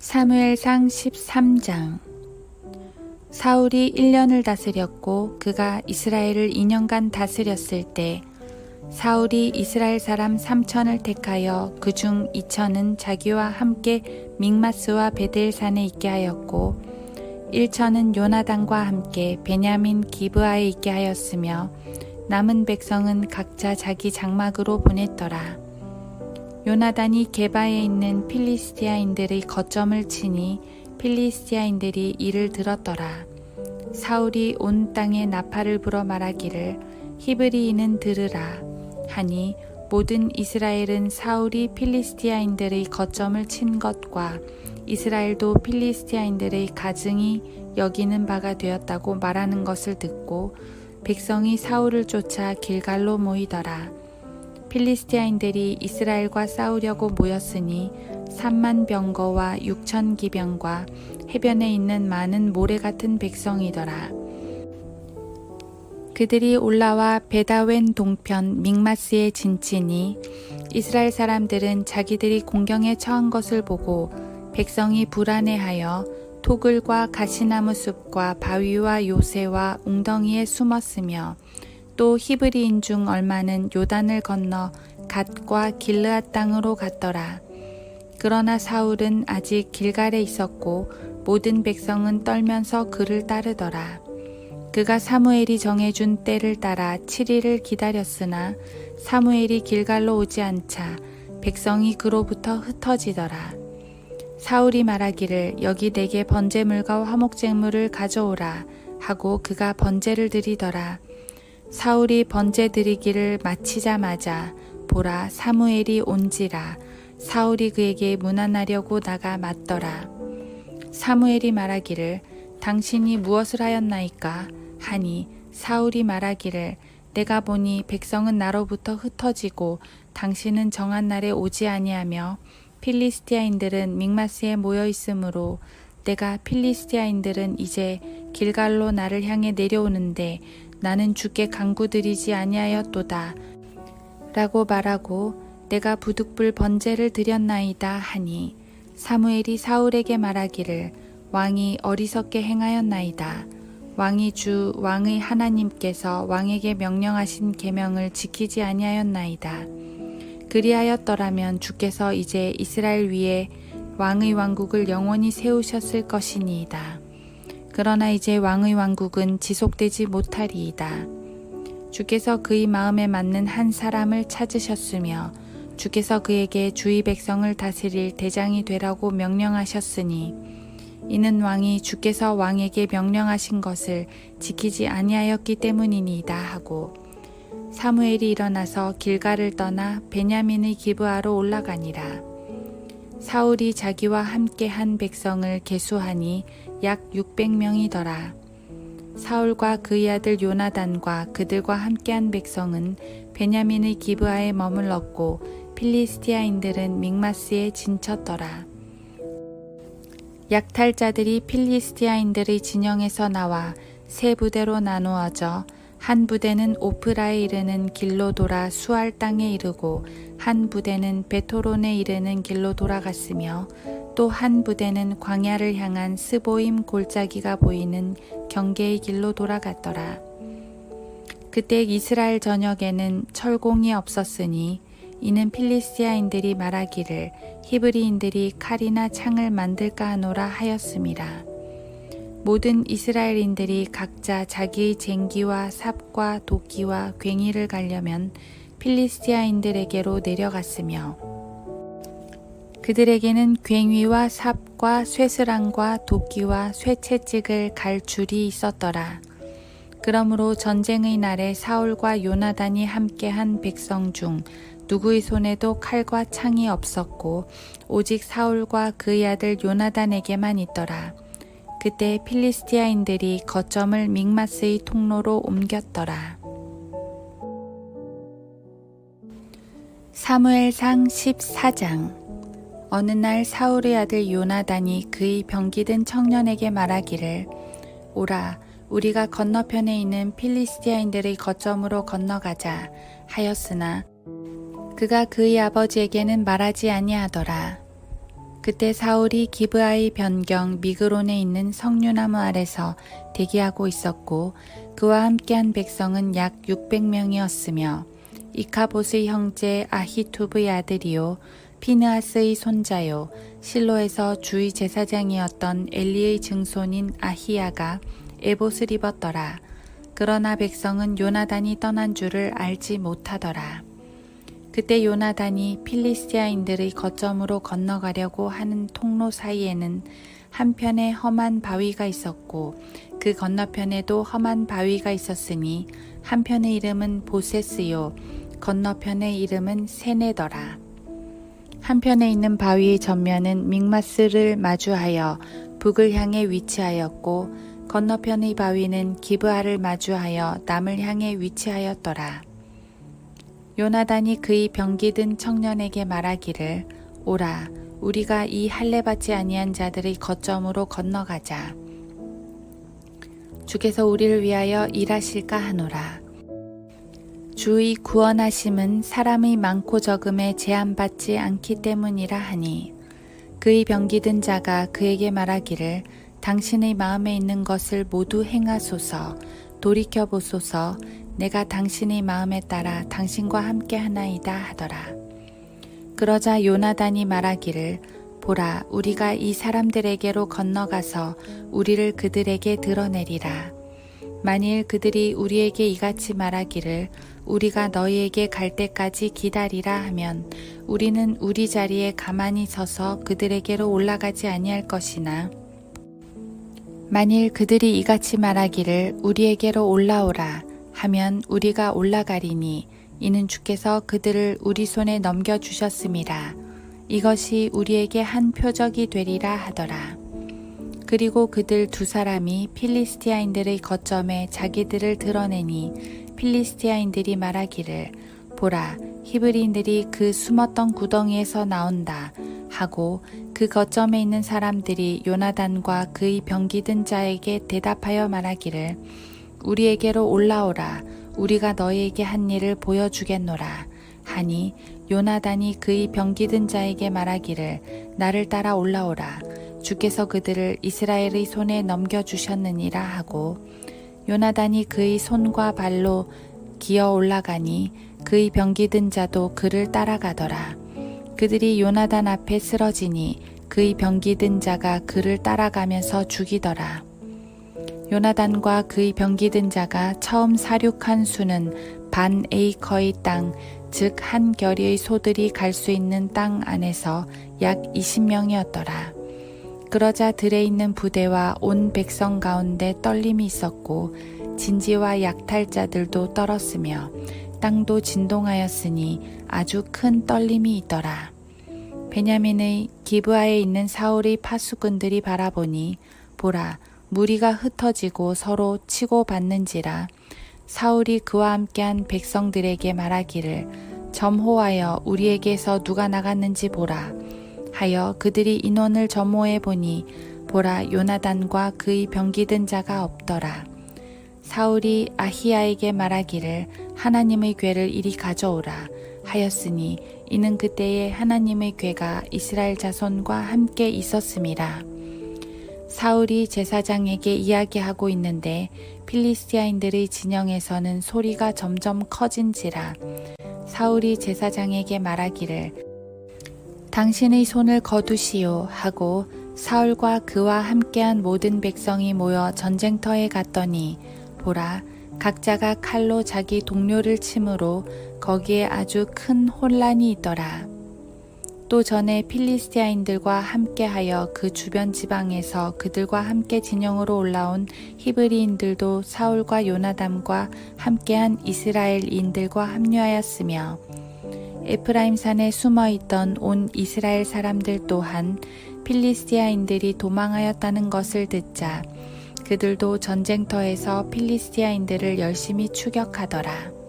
사무엘상 13장. 사울이 1년을 다스렸고 그가 이스라엘을 2년간 다스렸을 때 사울이 이스라엘 사람 3천을 택하여 그중 2천은 자기와 함께 믹마스와 베델산에 있게 하였고 1천은 요나단과 함께 베냐민 기브아에 있게 하였으며 남은 백성은 각자 자기 장막으로 보냈더라. 요나단이 게바에 있는 필리스티아인들의 거점을 치니 필리스티아인들이 이를 들었더라. 사울이 온 땅에 나팔을 불어 말하기를 히브리인은 들으라 하니 모든 이스라엘은 사울이 필리스티아인들의 거점을 친 것과 이스라엘도 필리스티아인들의 가증이 여기는 바가 되었다고 말하는 것을 듣고 백성이 사울을 쫓아 길갈로 모이더라. 필리스티아인들이 이스라엘과 싸우려고 모였으니 3만 병거와 6천 기병과 해변에 있는 많은 모래 같은 백성이더라. 그들이 올라와 베다웬 동편 믹마스에 진치니 이스라엘 사람들은 자기들이 공경에 처한 것을 보고 백성이 불안해하여 토글과 가시나무 숲과 바위와 요새와 웅덩이에 숨었으며 또 히브리인 중 얼마는 요단을 건너 갓과 길르앗 땅으로 갔더라. 그러나 사울은 아직 길갈에 있었고 모든 백성은 떨면서 그를 따르더라. 그가 사무엘이 정해준 때를 따라 7일을 기다렸으나 사무엘이 길갈로 오지 않자 백성이 그로부터 흩어지더라. 사울이 말하기를 여기 내게 번제물과 화목제물을 가져오라 하고 그가 번제를 드리더라. 사울이 번제 드리기를 마치자마자 보라 사무엘이 온지라 사울이 그에게 문안하려고 나가 맞더라. 사무엘이 말하기를 당신이 무엇을 하였나이까 하니 사울이 말하기를 내가 보니 백성은 나로부터 흩어지고 당신은 정한 날에 오지 아니하며 필리스티아인들은 믹마스에 모여 있으므로 내가 필리스티아인들은 이제 길갈로 나를 향해 내려오는데 나는 주께 간구드리지 아니하였도다 라고 말하고 내가 부득불 번제를 드렸나이다 하니 사무엘이 사울에게 말하기를 왕이 어리석게 행하였나이다. 왕이 주 왕의 하나님께서 왕에게 명령하신 계명을 지키지 아니하였나이다. 그리하였더라면 주께서 이제 이스라엘 위에 왕의 왕국을 영원히 세우셨을 것이니이다. 그러나 이제 왕의 왕국은 지속되지 못하리이다. 주께서 그의 마음에 맞는 한 사람을 찾으셨으며 주께서 그에게 주의 백성을 다스릴 대장이 되라고 명령하셨으니 이는 왕이 주께서 왕에게 명령하신 것을 지키지 아니하였기 때문이니이다 하고 사무엘이 일어나서 길갈을 떠나 베냐민의 기브아로 올라가니라. 사울이 자기와 함께 한 백성을 계수하니 약 600명이더라. 사울과 그의 아들 요나단과 그들과 함께한 백성은 베냐민의 기브아에 머물렀고 필리스티아인들은 믹마스에 진쳤더라. 약탈자들이 필리스티아인들의 진영에서 나와 세 부대로 나누어져 한 부대는 오프라에 이르는 길로 돌아 수알 땅에 이르고 한 부대는 베토론에 이르는 길로 돌아갔으며 또 한 부대는 광야를 향한 스보임 골짜기가 보이는 경계의 길로 돌아갔더라. 그때 이스라엘 전역에는 철공이 없었으니 이는 필리스티아인들이 말하기를 히브리인들이 칼이나 창을 만들까 하노라 하였음이라. 모든 이스라엘인들이 각자 자기의 쟁기와 삽과 도끼와 괭이를 갈려면 필리스티아인들에게로 내려갔으며 그들에게는 괭이와 삽과 쇠스랑과 도끼와 쇠채찍을 갈 줄이 있었더라. 그러므로 전쟁의 날에 사울과 요나단이 함께한 백성 중 누구의 손에도 칼과 창이 없었고 오직 사울과 그의 아들 요나단에게만 있더라. 그때 필리스티아인들이 거점을 믹마스의 통로로 옮겼더라. 사무엘상 14장. 어느 날 사울의 아들 요나단이 그의 병기든 청년에게 말하기를 오라 우리가 건너편에 있는 필리스티아인들의 거점으로 건너가자 하였으나 그가 그의 아버지에게는 말하지 아니하더라. 그때 사울이 기브아의 변경 미그론에 있는 석류나무 아래서 대기하고 있었고 그와 함께한 백성은 약 600명이었으며 이카봇의 형제 아히투브의 아들이요 피느하스의 손자요 실로에서 주의 제사장이었던 엘리의 증손인 아히야가 에봇을 입었더라. 그러나 백성은 요나단이 떠난 줄을 알지 못하더라. 그때 요나단이 필리스티아인들의 거점으로 건너가려고 하는 통로 사이에는 한편에 험한 바위가 있었고 그 건너편에도 험한 바위가 있었으니 한편의 이름은 보세스요 건너편의 이름은 세네더라. 한편에 있는 바위의 전면은 믹마스를 마주하여 북을 향해 위치하였고 건너편의 바위는 기브아를 마주하여 남을 향해 위치하였더라. 요나단이 그의 병기든 청년에게 말하기를 오라 우리가 이 할례받지 아니한 자들의 거점으로 건너가자. 주께서 우리를 위하여 일하실까 하노라. 주의 구원하심은 사람의 많고 적음에 제한받지 않기 때문이라 하니 그의 병기든 자가 그에게 말하기를 당신의 마음에 있는 것을 모두 행하소서. 돌이켜보소서. 내가 당신의 마음에 따라 당신과 함께 하나이다 하더라. 그러자 요나단이 말하기를 보라 우리가 이 사람들에게로 건너가서 우리를 그들에게 드러내리라. 만일 그들이 우리에게 이같이 말하기를 우리가 너희에게 갈 때까지 기다리라 하면 우리는 우리 자리에 가만히 서서 그들에게로 올라가지 아니할 것이나 만일 그들이 이같이 말하기를 우리에게로 올라오라 하면 우리가 올라가리니 이는 주께서 그들을 우리 손에 넘겨주셨음이라. 이것이 우리에게 한 표적이 되리라 하더라. 그리고 그들 두 사람이 필리스티아인들의 거점에 자기들을 드러내니 필리스티아인들이 말하기를 보라 히브리인들이 그 숨었던 구덩이에서 나온다 하고 그 거점에 있는 사람들이 요나단과 그의 병기든 자에게 대답하여 말하기를 우리에게로 올라오라. 우리가 너희에게 한 일을 보여주겠노라. 하니 요나단이 그의 병기든 자에게 말하기를 나를 따라 올라오라. 주께서 그들을 이스라엘의 손에 넘겨주셨느니라 하고 요나단이 그의 손과 발로 기어 올라가니 그의 병기든 자도 그를 따라가더라. 그들이 요나단 앞에 쓰러지니 그의 병기든 자가 그를 따라가면서 죽이더라. 요나단과 그의 병기든 자가 처음 사륙한 수는 반 에이커의 땅, 즉 한 겨리의 소들이 갈 수 있는 땅 안에서 약 20명이었더라. 그러자 들에 있는 부대와 온 백성 가운데 떨림이 있었고 진지와 약탈자들도 떨었으며 땅도 진동하였으니 아주 큰 떨림이 있더라. 베냐민의 기브아에 있는 사울의 파수꾼들이 바라보니 보라 무리가 흩어지고 서로 치고받는지라. 사울이 그와 함께한 백성들에게 말하기를 점호하여 우리에게서 누가 나갔는지 보라 하여 그들이 인원을 점호해 보니 보라 요나단과 그의 병기든 자가 없더라. 사울이 아히야에게 말하기를 하나님의 궤를 이리 가져오라 하였으니 이는 그때에 하나님의 궤가 이스라엘 자손과 함께 있었음이라. 사울이 제사장에게 이야기하고 있는데 필리스티아인들의 진영에서는 소리가 점점 커진지라. 사울이 제사장에게 말하기를 당신의 손을 거두시오 하고 사울과 그와 함께한 모든 백성이 모여 전쟁터에 갔더니 보라 각자가 칼로 자기 동료를 치므로 거기에 아주 큰 혼란이 있더라. 또 전에 필리스티아인들과 함께하여 그 주변 지방에서 그들과 함께 진영으로 올라온 히브리인들도 사울과 요나단과 함께한 이스라엘인들과 합류하였으며 에프라임 산에 숨어있던 온 이스라엘 사람들 또한 필리스티아인들이 도망하였다는 것을 듣자 그들도 전쟁터에서 필리스티아인들을 열심히 추격하더라.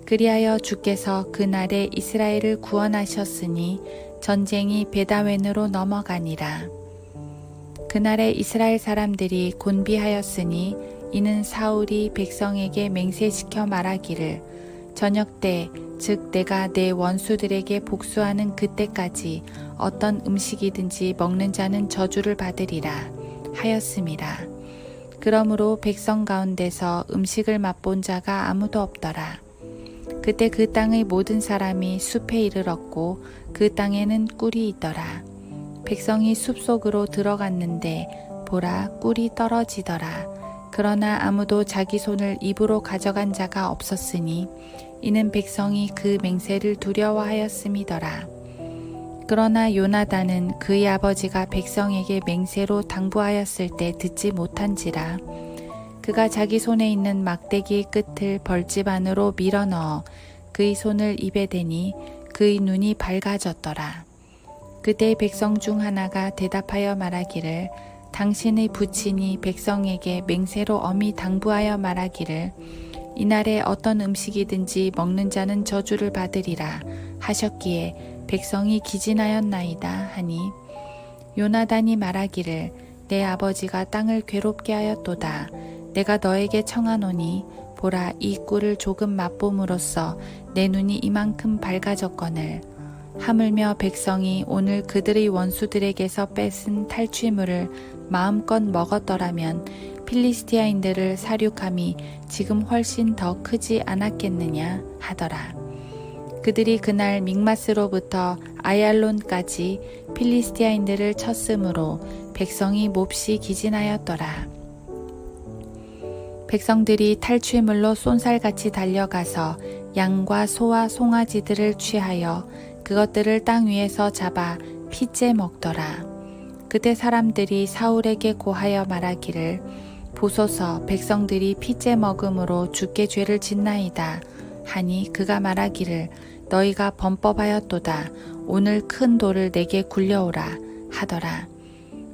그리하여 주께서 그날에 이스라엘을 구원하셨으니 전쟁이 베다웬으로 넘어가니라. 그날에 이스라엘 사람들이 곤비하였으니 이는 사울이 백성에게 맹세시켜 말하기를 저녁 때, 즉 내가 내 원수들에게 복수하는 그때까지 어떤 음식이든지 먹는 자는 저주를 받으리라 하였음이라. 그러므로 백성 가운데서 음식을 맛본 자가 아무도 없더라. 그때 그 땅의 모든 사람이 숲에 이르렀고 그 땅에는 꿀이 있더라. 백성이 숲속으로 들어갔는데 보라, 꿀이 떨어지더라. 그러나 아무도 자기 손을 입으로 가져간 자가 없었으니 이는 백성이 그 맹세를 두려워하였음이더라. 그러나 요나단은 그의 아버지가 백성에게 맹세로 당부하였을 때 듣지 못한지라. 그가 자기 손에 있는 막대기의 끝을 벌집 안으로 밀어넣어 그의 손을 입에 대니 그의 눈이 밝아졌더라. 그때 백성 중 하나가 대답하여 말하기를 당신의 부친이 백성에게 맹세로 엄히 당부하여 말하기를 이날에 어떤 음식이든지 먹는 자는 저주를 받으리라 하셨기에 백성이 기진하였나이다 하니 요나단이 말하기를 내 아버지가 땅을 괴롭게 하였도다. 내가 너에게 청하노니 보라, 이 꿀을 조금 맛봄으로써 내 눈이 이만큼 밝아졌거늘 하물며 백성이 오늘 그들의 원수들에게서 뺏은 탈취물을 마음껏 먹었더라면 필리스티아인들을 사륙함이 지금 훨씬 더 크지 않았겠느냐 하더라. 그들이 그날 믹마스로부터 아얄론까지 필리스티아인들을 쳤으므로 백성이 몹시 기진하였더라. 백성들이 탈취물로 쏜살같이 달려가서 양과 소와 송아지들을 취하여 그것들을 땅 위에서 잡아 핏째 먹더라. 그때 사람들이 사울에게 고하여 말하기를 보소서, 백성들이 핏째 먹음으로 주께 죄를 짓나이다 하니 그가 말하기를 너희가 범법하였도다. 오늘 큰 돌을 내게 굴려오라 하더라.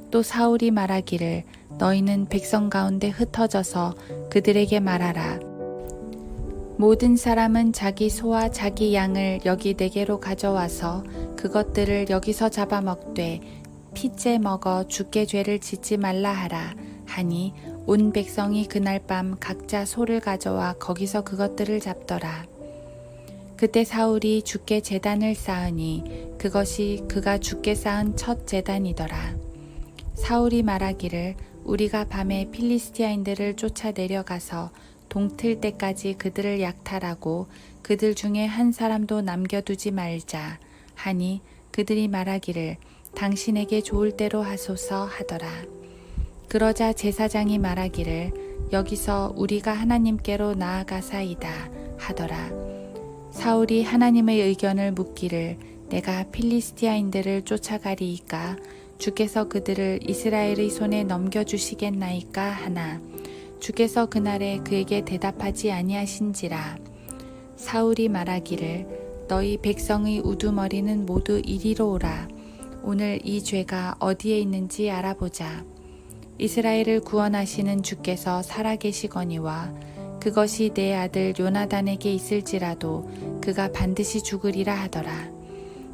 또 사울이 말하기를 너희는 백성 가운데 흩어져서 그들에게 말하라. 모든 사람은 자기 소와 자기 양을 여기 내게로 가져와서 그것들을 여기서 잡아먹되 핏째 먹어 주께 죄를 짓지 말라 하라 하니 온 백성이 그날 밤 각자 소를 가져와 거기서 그것들을 잡더라. 그때 사울이 주께 제단을 쌓으니 그것이 그가 주께 쌓은 첫 제단이더라. 사울이 말하기를 우리가 밤에 필리스티아인들을 쫓아 내려가서 동틀 때까지 그들을 약탈하고 그들 중에 한 사람도 남겨두지 말자 하니 그들이 말하기를 당신에게 좋을 대로 하소서 하더라. 그러자 제사장이 말하기를 여기서 우리가 하나님께로 나아가사이다 하더라. 사울이 하나님의 의견을 묻기를 내가 필리스티아인들을 쫓아가리이까 주께서 그들을 이스라엘의 손에 넘겨주시겠나이까 하나 주께서 그날에 그에게 대답하지 아니하신지라. 사울이 말하기를 너희 백성의 우두머리는 모두 이리로 오라. 오늘 이 죄가 어디에 있는지 알아보자. 이스라엘을 구원하시는 주께서 살아계시거니와 그것이 내 아들 요나단에게 있을지라도 그가 반드시 죽으리라 하더라.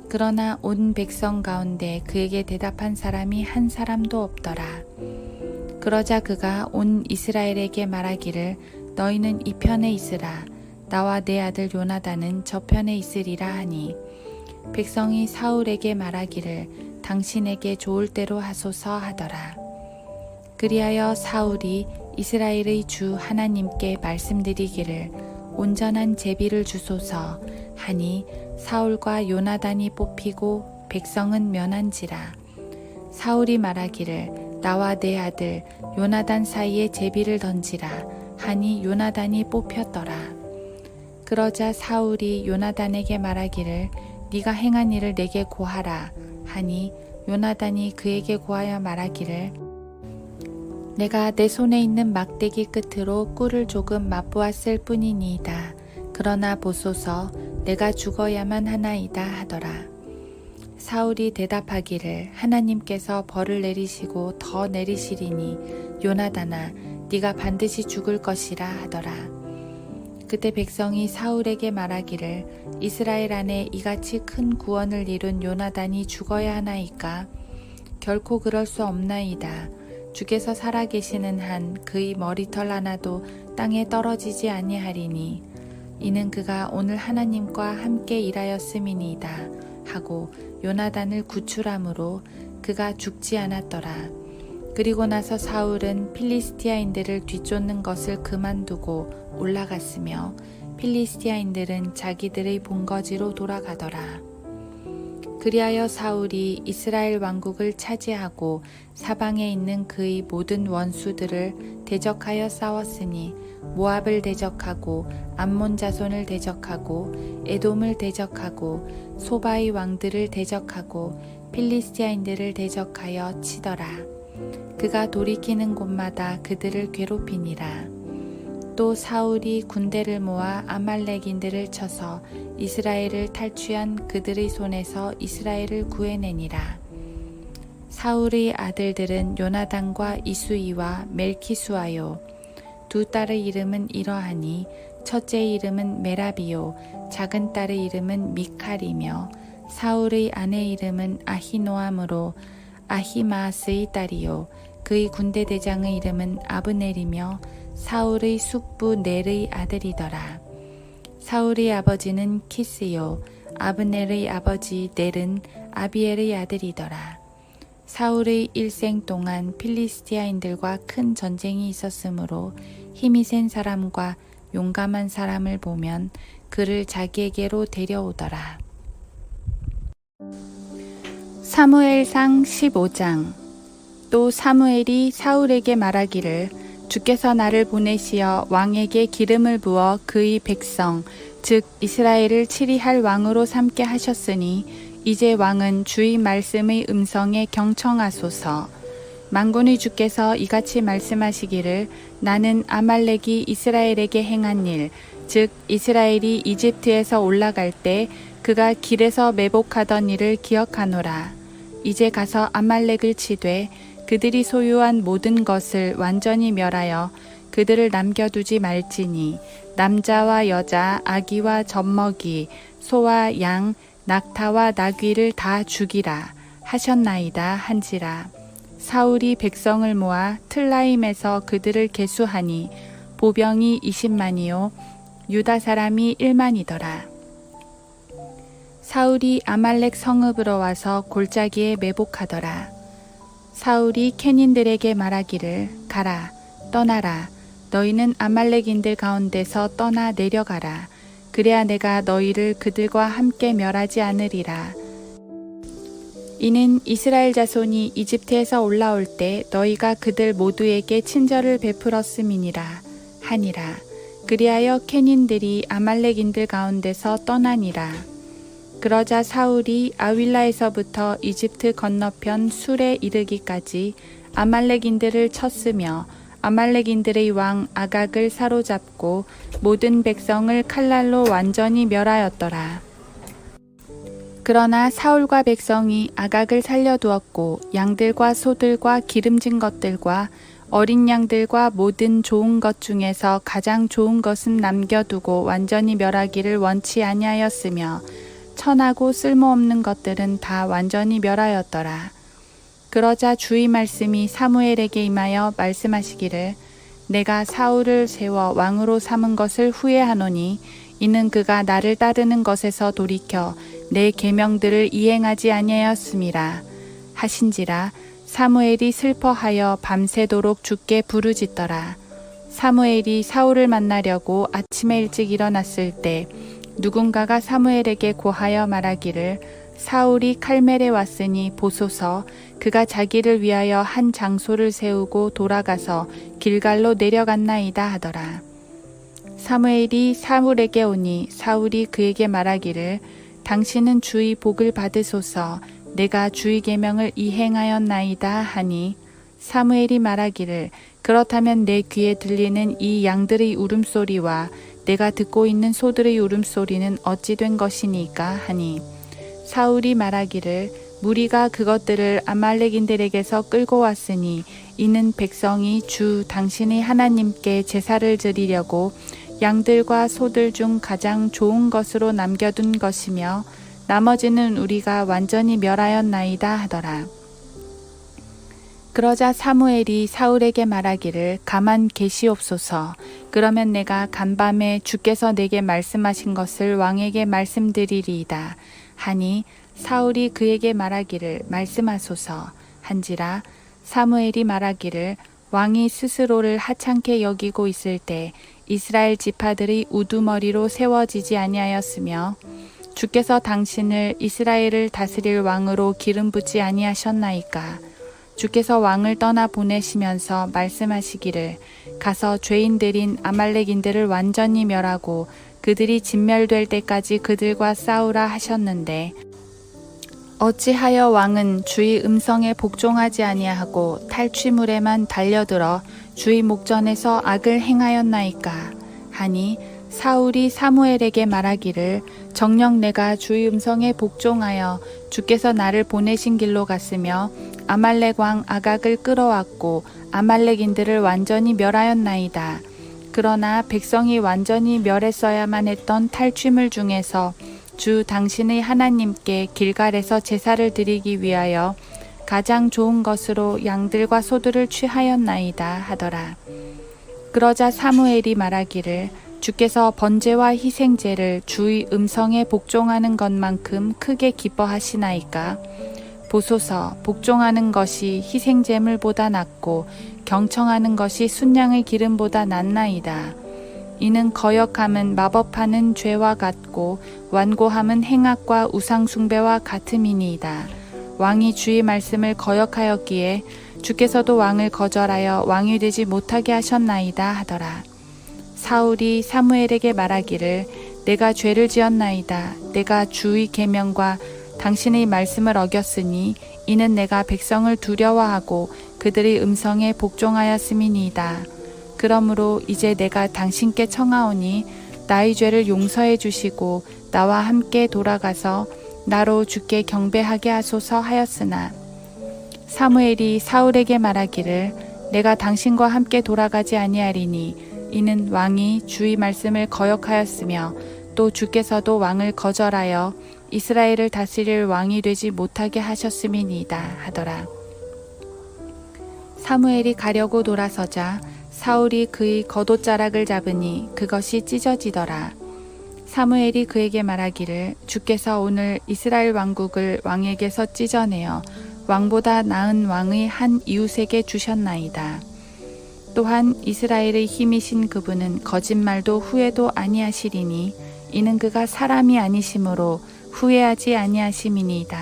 그러나 온 백성 가운데 그에게 대답한 사람이 한 사람도 없더라. 그러자 그가 온 이스라엘에게 말하기를 너희는 이 편에 있으라. 나와 내 아들 요나단은 저 편에 있으리라 하니 백성이 사울에게 말하기를 당신에게 좋을 대로 하소서 하더라. 그리하여 사울이 이스라엘의 주 하나님께 말씀드리기를 온전한 제비를 주소서 하니 사울과 요나단이 뽑히고 백성은 면한지라. 사울이 말하기를 나와 내 아들 요나단 사이에 제비를 던지라 하니 요나단이 뽑혔더라. 그러자 사울이 요나단에게 말하기를 네가 행한 일을 내게 고하라 하니 요나단이 그에게 고하여 말하기를 내가 내 손에 있는 막대기 끝으로 꿀을 조금 맛보았을 뿐이니이다. 그러나 보소서 내가 죽어야만 하나이다 하더라. 사울이 대답하기를 하나님께서 벌을 내리시고 더 내리시리니 요나단아 네가 반드시 죽을 것이라 하더라. 그때 백성이 사울에게 말하기를 이스라엘 안에 이같이 큰 구원을 이룬 요나단이 죽어야 하나이까? 결코 그럴 수 없나이다. 주께서 살아계시는 한 그의 머리털 하나도 땅에 떨어지지 아니하리니 이는 그가 오늘 하나님과 함께 일하였음이니이다 하고 요나단을 구출함으로 그가 죽지 않았더라. 그리고 나서 사울은 필리스티아인들을 뒤쫓는 것을 그만두고 올라갔으며 필리스티아인들은 자기들의 본거지로 돌아가더라. 그리하여 사울이 이스라엘 왕국을 차지하고 사방에 있는 그의 모든 원수들을 대적하여 싸웠으니 모압을 대적하고 암몬 자손을 대적하고 에돔을 대적하고 소바의 왕들을 대적하고 필리스티아인들을 대적하여 치더라. 그가 돌이키는 곳마다 그들을 괴롭히니라. 또 사울이 군대를 모아 아말렉인들을 쳐서 이스라엘을 탈취한 그들의 손에서 이스라엘을 구해내니라. 사울의 아들들은 요나단과 이수이와 멜키수아요. 두 딸의 이름은 이러하니 첫째의 이름은 메라비요 작은 딸의 이름은 미칼이며 사울의 아내 이름은 아히노아므로 아히마스의 딸이요 그의 군대 대장의 이름은 아브넬이며 사울의 숙부 넬의 아들이더라. 사울의 아버지는 키스요 아브넬의 아버지 넬은 아비엘의 아들이더라. 사울의 일생 동안 필리스티아인들과 큰 전쟁이 있었으므로 힘이 센 사람과 용감한 사람을 보면 그를 자기에게로 데려오더라. 사무엘상 15장. 또 사무엘이 사울에게 말하기를 주께서 나를 보내시어 왕에게 기름을 부어 그의 백성 즉 이스라엘을 치리할 왕으로 삼게 하셨으니 이제 왕은 주의 말씀의 음성에 경청하소서. 만군의 주께서 이같이 말씀하시기를 나는 아말렉이 이스라엘에게 행한 일 즉 이스라엘이 이집트에서 올라갈 때 그가 길에서 매복하던 일을 기억하노라. 이제 가서 아말렉을 치되 그들이 소유한 모든 것을 완전히 멸하여 그들을 남겨두지 말지니 남자와 여자, 아기와 젖먹이, 소와 양, 낙타와 나귀를 다 죽이라 하셨나이다 한지라. 사울이 백성을 모아 틀라임에서 그들을 계수하니 보병이 20만이요 유다 사람이 1만이더라. 사울이 아말렉 성읍으로 와서 골짜기에 매복하더라. 사울이 케닌들에게 말하기를 가라 떠나라 너희는 아말렉인들 가운데서 떠나 내려가라. 그래야 내가 너희를 그들과 함께 멸하지 않으리라. 이는 이스라엘 자손이 이집트에서 올라올 때 너희가 그들 모두에게 친절을 베풀었음이니라 하니라. 그리하여 케닌들이 아말렉인들 가운데서 떠나니라. 그러자 사울이 아윌라에서부터 이집트 건너편 술에 이르기까지 아말렉인들을 쳤으며 아말렉인들의 왕 아각을 사로잡고 모든 백성을 칼날로 완전히 멸하였더라. 그러나 사울과 백성이 아각을 살려두었고 양들과 소들과 기름진 것들과 어린 양들과 모든 좋은 것 중에서 가장 좋은 것은 남겨두고 완전히 멸하기를 원치 아니하였으며 천하고 쓸모없는 것들은 다 완전히 멸하였더라. 그러자 주의 말씀이 사무엘에게 임하여 말씀하시기를 내가 사울을 세워 왕으로 삼은 것을 후회하노니 이는 그가 나를 따르는 것에서 돌이켜 내 계명들을 이행하지 아니하였음이라 하신지라. 사무엘이 슬퍼하여 밤새도록 주께 부르짖더라. 사무엘이 사울을 만나려고 아침에 일찍 일어났을 때 누군가가 사무엘에게 고하여 말하기를 사울이 칼멜에 왔으니 보소서. 그가 자기를 위하여 한 장소를 세우고 돌아가서 길갈로 내려갔나이다 하더라. 사무엘이 사울에게 오니 사울이 그에게 말하기를 당신은 주의 복을 받으소서. 내가 주의 계명을 이행하였나이다 하니 사무엘이 말하기를 그렇다면 내 귀에 들리는 이 양들의 울음소리와 내가 듣고 있는 소들의 울음소리는 어찌 된 것이니까 하니 사울이 말하기를 무리가 그것들을 아말렉인들에게서 끌고 왔으니 이는 백성이 주 당신의 하나님께 제사를 드리려고 양들과 소들 중 가장 좋은 것으로 남겨둔 것이며 나머지는 우리가 완전히 멸하였나이다 하더라. 그러자 사무엘이 사울에게 말하기를 가만 계시옵소서. 그러면 내가 간밤에 주께서 내게 말씀하신 것을 왕에게 말씀드리리이다. 하니 사울이 그에게 말하기를 말씀하소서 한지라. 사무엘이 말하기를 왕이 스스로를 하찮게 여기고 있을 때 이스라엘 지파들이 우두머리로 세워지지 아니하였으며 주께서 당신을 이스라엘을 다스릴 왕으로 기름 붓지 아니하셨나이까. 주께서 왕을 떠나 보내시면서 말씀하시기를 가서 죄인들인 아말렉인들을 완전히 멸하고 그들이 진멸될 때까지 그들과 싸우라 하셨는데 어찌하여 왕은 주의 음성에 복종하지 아니하고 탈취물에만 달려들어 주의 목전에서 악을 행하였나이까. 하니 사울이 사무엘에게 말하기를 정녕 내가 주의 음성에 복종하여 주께서 나를 보내신 길로 갔으며 아말렉 왕 아각을 끌어왔고 아말렉인들을 완전히 멸하였나이다. 그러나 백성이 완전히 멸했어야만 했던 탈취물 중에서 주 당신의 하나님께 길갈에서 제사를 드리기 위하여 가장 좋은 것으로 양들과 소들을 취하였나이다 하더라. 그러자 사무엘이 말하기를 주께서 번제와 희생제를 주의 음성에 복종하는 것만큼 크게 기뻐하시나이까. 보소서, 복종하는 것이 희생제물보다 낫고 경청하는 것이 순양의 기름보다 낫나이다. 이는 거역함은 마법하는 죄와 같고 완고함은 행악과 우상숭배와 같음이니이다. 왕이 주의 말씀을 거역하였기에 주께서도 왕을 거절하여 왕이 되지 못하게 하셨나이다 하더라. 사울이 사무엘에게 말하기를 내가 죄를 지었나이다. 내가 주의 계명과 당신의 말씀을 어겼으니 이는 내가 백성을 두려워하고 그들의 음성에 복종하였음이니이다. 그러므로 이제 내가 당신께 청하오니 나의 죄를 용서해 주시고 나와 함께 돌아가서 나로 주께 경배하게 하소서 하였으나 사무엘이 사울에게 말하기를 내가 당신과 함께 돌아가지 아니하리니 이는 왕이 주의 말씀을 거역하였으며 또 주께서도 왕을 거절하여 이스라엘을 다스릴 왕이 되지 못하게 하셨음이니이다 하더라. 사무엘이 가려고 돌아서자 사울이 그의 겉옷자락을 잡으니 그것이 찢어지더라. 사무엘이 그에게 말하기를 주께서 오늘 이스라엘 왕국을 왕에게서 찢어내어 왕보다 나은 왕의 한 이웃에게 주셨나이다. 또한 이스라엘의 힘이신 그분은 거짓말도 후회도 아니하시리니 이는 그가 사람이 아니심으로 후회하지 아니하심이니이다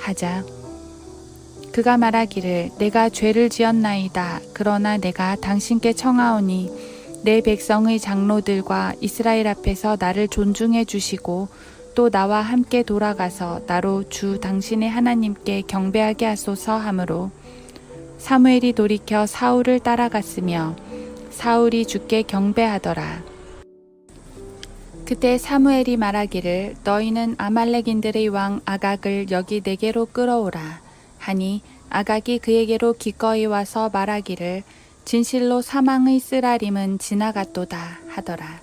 하자 그가 말하기를 내가 죄를 지었나이다. 그러나 내가 당신께 청하오니 내 백성의 장로들과 이스라엘 앞에서 나를 존중해 주시고 또 나와 함께 돌아가서 나로 주 당신의 하나님께 경배하게 하소서 하므로 사무엘이 돌이켜 사울을 따라갔으며 사울이 주께 경배하더라. 그때 사무엘이 말하기를 너희는 아말렉인들의 왕 아각을 여기 내게로 끌어오라 하니 아각이 그에게로 기꺼이 와서 말하기를 진실로 사망의 쓰라림은 지나갔도다 하더라.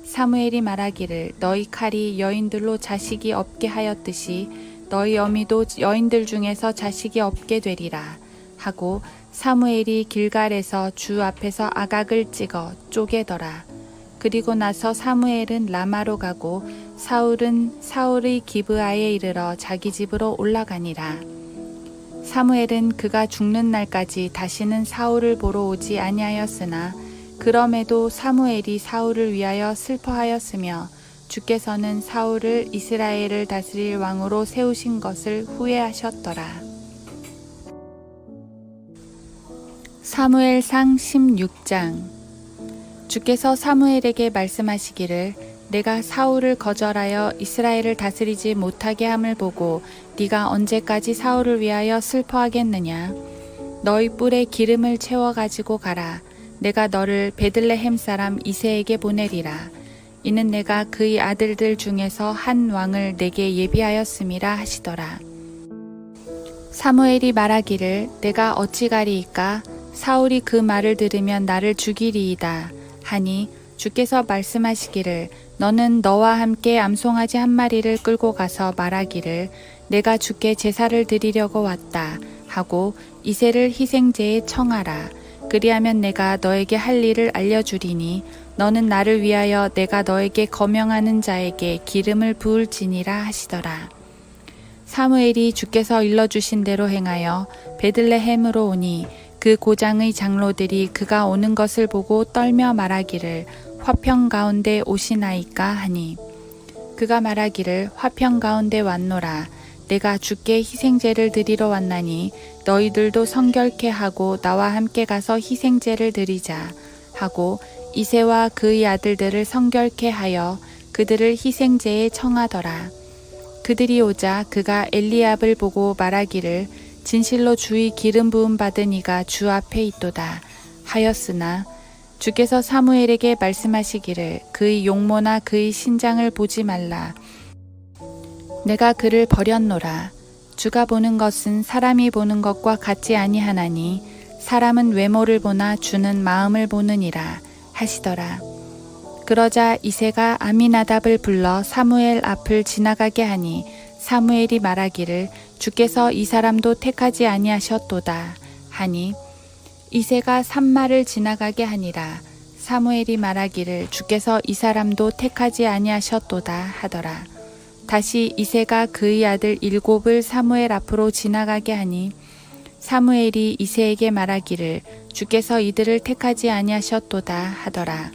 사무엘이 말하기를 너희 칼이 여인들로 자식이 없게 하였듯이 너희 어미도 여인들 중에서 자식이 없게 되리라 하고 사무엘이 길갈에서 주 앞에서 아각을 찍어 쪼개더라. 그리고 나서 사무엘은 라마로 가고 사울은 사울의 기브아에 이르러 자기 집으로 올라가니라. 사무엘은 그가 죽는 날까지 다시는 사울을 보러 오지 아니하였으나 그럼에도 사무엘이 사울을 위하여 슬퍼하였으며 주께서는 사울을 이스라엘을 다스릴 왕으로 세우신 것을 후회하셨더라. 사무엘상 16장. 주께서 사무엘에게 말씀하시기를 내가 사울을 거절하여 이스라엘을 다스리지 못하게 함을 보고 네가 언제까지 사울을 위하여 슬퍼하겠느냐. 너희 뿔에 기름을 채워 가지고 가라. 내가 너를 베들레헴 사람 이새에게 보내리라. 이는 내가 그의 아들들 중에서 한 왕을 내게 예비하였음이라 하시더라. 사무엘이 말하기를 내가 어찌 가리이까. 사울이 그 말을 들으면 나를 죽이리이다 하니 주께서 말씀하시기를 너는 너와 함께 암송아지 한 마리를 끌고 가서 말하기를 내가 주께 제사를 드리려고 왔다 하고 이새를 희생제에 청하라. 그리하면 내가 너에게 할 일을 알려주리니 너는 나를 위하여 내가 너에게 거명하는 자에게 기름을 부을지니라 하시더라. 사무엘이 주께서 일러주신 대로 행하여 베들레헴으로 오니 그 고장의 장로들이 그가 오는 것을 보고 떨며 말하기를 화평 가운데 오시나이까 하니 그가 말하기를 화평 가운데 왔노라. 내가 주께 희생제를 드리러 왔나니 너희들도 성결케 하고 나와 함께 가서 희생제를 드리자 하고 이새와 그의 아들들을 성결케 하여 그들을 희생제에 청하더라. 그들이 오자 그가 엘리압을 보고 말하기를 진실로 주의 기름 부음 받은 이가 주 앞에 있도다 하였으나 주께서 사무엘에게 말씀하시기를 그의 용모나 그의 신장을 보지 말라. 내가 그를 버렸노라. 주가 보는 것은 사람이 보는 것과 같지 아니하나니 사람은 외모를 보나 주는 마음을 보느니라 하시더라. 그러자 이새가 아미나답을 불러 사무엘 앞을 지나가게 하니 사무엘이 말하기를 주께서 이 사람도 택하지 아니하셨도다 하니 이새가 산마를 지나가게 하니라. 사무엘이 말하기를 주께서 이 사람도 택하지 아니하셨도다 하더라. 다시 이새가 그의 아들 7을 사무엘 앞으로 지나가게 하니 사무엘이 이새에게 말하기를 주께서 이들을 택하지 아니하셨도다 하더라.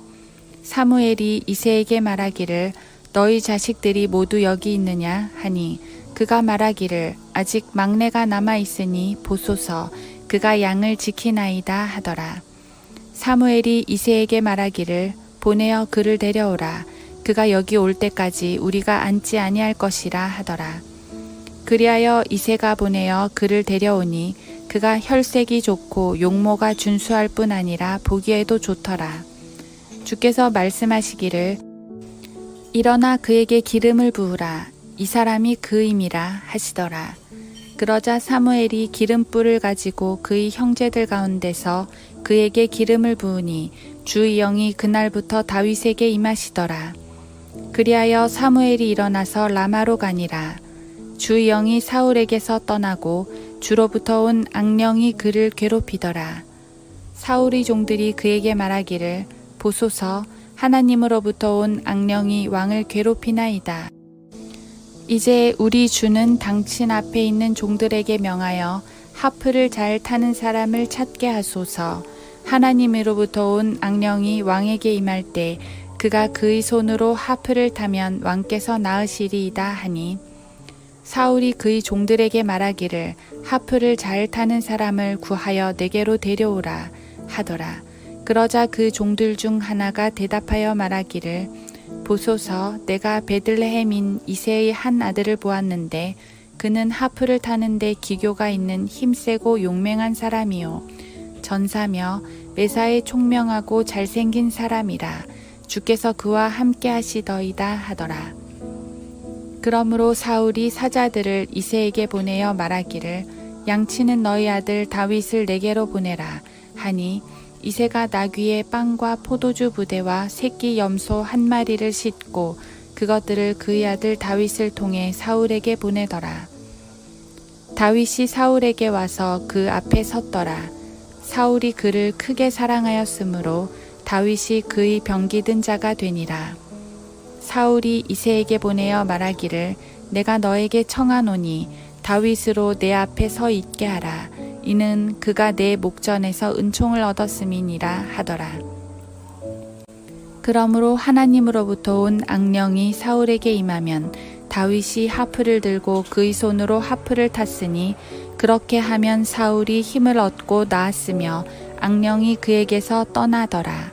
사무엘이 이새에게 말하기를 너희 자식들이 모두 여기 있느냐 하니 그가 말하기를 아직 막내가 남아 있으니 보소서 그가 양을 지키나이다 하더라. 사무엘이 이새에게 말하기를 보내어 그를 데려오라. 그가 여기 올 때까지 우리가 앉지 아니할 것이라 하더라. 그리하여 이새가 보내어 그를 데려오니 그가 혈색이 좋고 용모가 준수할 뿐 아니라 보기에도 좋더라. 주께서 말씀하시기를 일어나 그에게 기름을 부으라. 이 사람이 그임이라 하시더라. 그러자 사무엘이 기름불을 가지고 그의 형제들 가운데서 그에게 기름을 부으니 주의 영이 그날부터 다윗에게 임하시더라. 그리하여 사무엘이 일어나서 라마로 가니라. 주의 영이 사울에게서 떠나고 주로부터 온 악령이 그를 괴롭히더라. 사울의 종들이 그에게 말하기를 보소서 하나님으로부터 온 악령이 왕을 괴롭히나이다. 이제 우리 주는 당신 앞에 있는 종들에게 명하여 하프를 잘 타는 사람을 찾게 하소서. 하나님으로부터 온 악령이 왕에게 임할 때 그가 그의 손으로 하프를 타면 왕께서 나으시리이다 하니 사울이 그의 종들에게 말하기를 하프를 잘 타는 사람을 구하여 내게로 데려오라 하더라. 그러자 그 종들 중 하나가 대답하여 말하기를 보소서 내가 베들레헴인 이새의 한 아들을 보았는데 그는 하프를 타는데 기교가 있는 힘세고 용맹한 사람이요 전사며 매사에 총명하고 잘생긴 사람이라. 주께서 그와 함께 하시더이다 하더라. 그러므로 사울이 사자들을 이새에게 보내어 말하기를 양치는 너희 아들 다윗을 내게로 보내라 하니 이새가 나귀에 빵과 포도주 부대와 새끼 염소 한 마리를 싣고 그것들을 그의 아들 다윗을 통해 사울에게 보내더라. 다윗이 사울에게 와서 그 앞에 섰더라. 사울이 그를 크게 사랑하였으므로 다윗이 그의 병기든 자가 되니라. 사울이 이새에게 보내어 말하기를 내가 너에게 청하노니 다윗으로 내 앞에 서 있게 하라. 이는 그가 내 목전에서 은총을 얻었음이니라 하더라. 그러므로 하나님으로부터 온 악령이 사울에게 임하면 다윗이 하프를 들고 그의 손으로 하프를 탔으니 그렇게 하면 사울이 힘을 얻고 나았으며 악령이 그에게서 떠나더라.